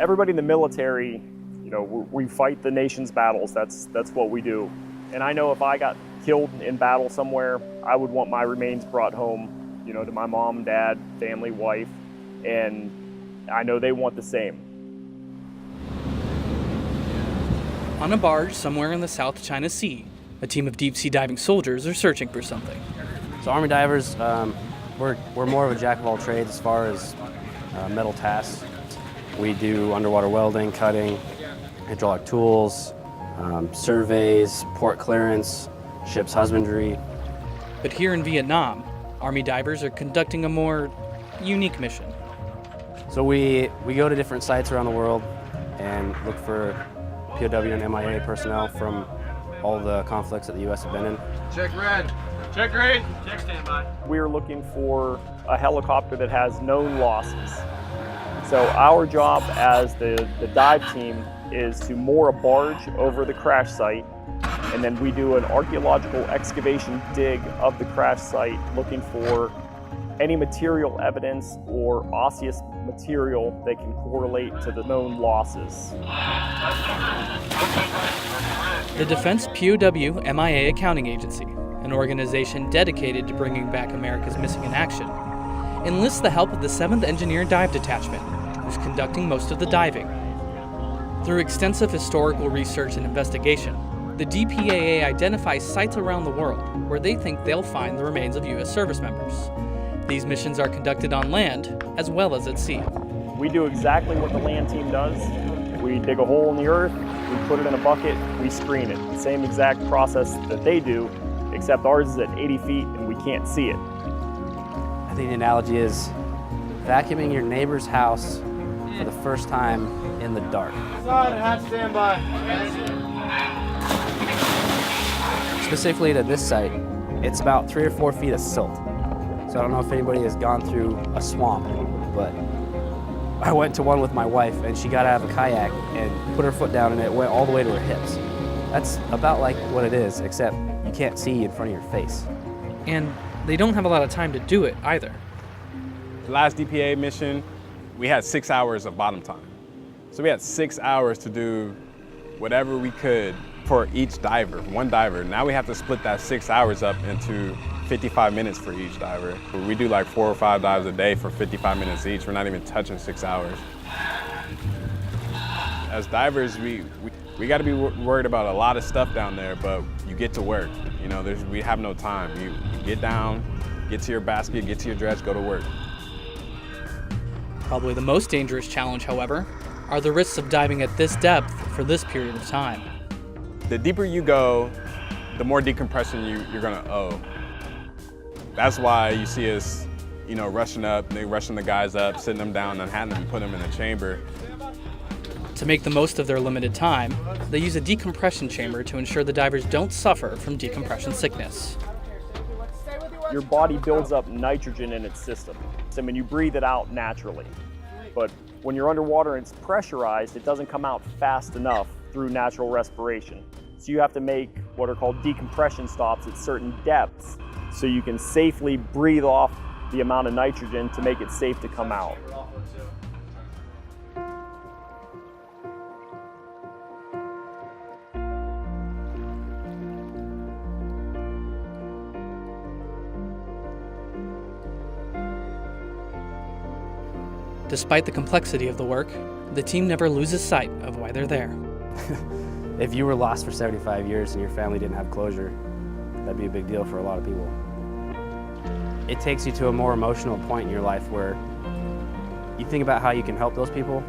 Everybody in the military, we fight the nation's battles. That's what we do. And I know if I got killed in battle somewhere, I would want my remains brought home, to my mom, dad, family, wife, and I know they want the same. On a barge somewhere in the South China Sea, a team of deep-sea diving soldiers are searching for something. So Army divers, we're more of a jack of all trades as far as metal tasks. We do underwater welding, cutting, hydraulic tools, surveys, port clearance, ship's husbandry. But here in Vietnam, Army divers are conducting a more unique mission. So we go to different sites around the world and look for POW and MIA personnel from all the conflicts that the U.S. have been in. Check red. Check green. Check standby. We're looking for a helicopter that has known losses. So our job as the dive team is to moor a barge over the crash site, and then we do an archaeological excavation dig of the crash site looking for any material evidence or osseous material that can correlate to the known losses. The Defense POW MIA Accounting Agency, an organization dedicated to bringing back America's missing in action, enlists the help of the 7th Engineer Dive Detachment, who's conducting most of the diving. Through extensive historical research and investigation, the DPAA identifies sites around the world where they think they'll find the remains of U.S. service members. These missions are conducted on land as well as at sea. We do exactly what the land team does. We dig a hole in the earth, we put it in a bucket, we screen it. The same exact process that they do, except ours is at 80 feet and we can't see it. I think the analogy is vacuuming your neighbor's house for the first time in the dark. Hat standby. Specifically to this site, it's about 3 or 4 feet of silt. So I don't know if anybody has gone through a swamp, but I went to one with my wife and she got out of a kayak and put her foot down and it went all the way to her hips. That's about like what it is, except you can't see in front of your face. And they don't have a lot of time to do it either. The last DPA mission, we had 6 hours of bottom time. So we had 6 hours to do whatever we could for each diver, one diver. Now we have to split that 6 hours up into 55 minutes for each diver. We do like 4 or 5 dives a day for 55 minutes each. We're not even touching 6 hours. As divers, we got to be worried about a lot of stuff down there, but you get to work. We have no time. You get down, get to your basket, get to your dredge, go to work. Probably the most dangerous challenge, however, are the risks of diving at this depth for this period of time. The deeper you go, the more decompression you're gonna owe. That's why you see us, rushing up, they rushing the guys up, sitting them down and having them put them in a chamber. To make the most of their limited time, they use a decompression chamber to ensure the divers don't suffer from decompression sickness. Your body builds up nitrogen in its system. So when you breathe it out naturally. But when you're underwater and it's pressurized, it doesn't come out fast enough through natural respiration. So you have to make what are called decompression stops at certain depths so you can safely breathe off the amount of nitrogen to make it safe to come out. Despite the complexity of the work, the team never loses sight of why they're there. If you were lost for 75 years and your family didn't have closure, that'd be a big deal for a lot of people. It takes you to a more emotional point in your life where you think about how you can help those people,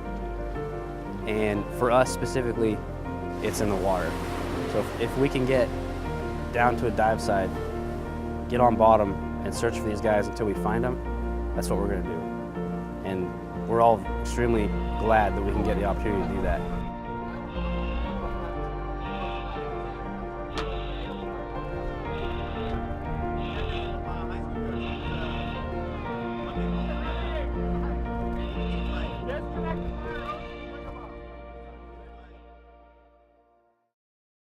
and for us specifically, it's in the water. So if we can get down to a dive site, get on bottom, and search for these guys until we find them, that's what we're gonna do. And we're all extremely glad that we can get the opportunity to do that.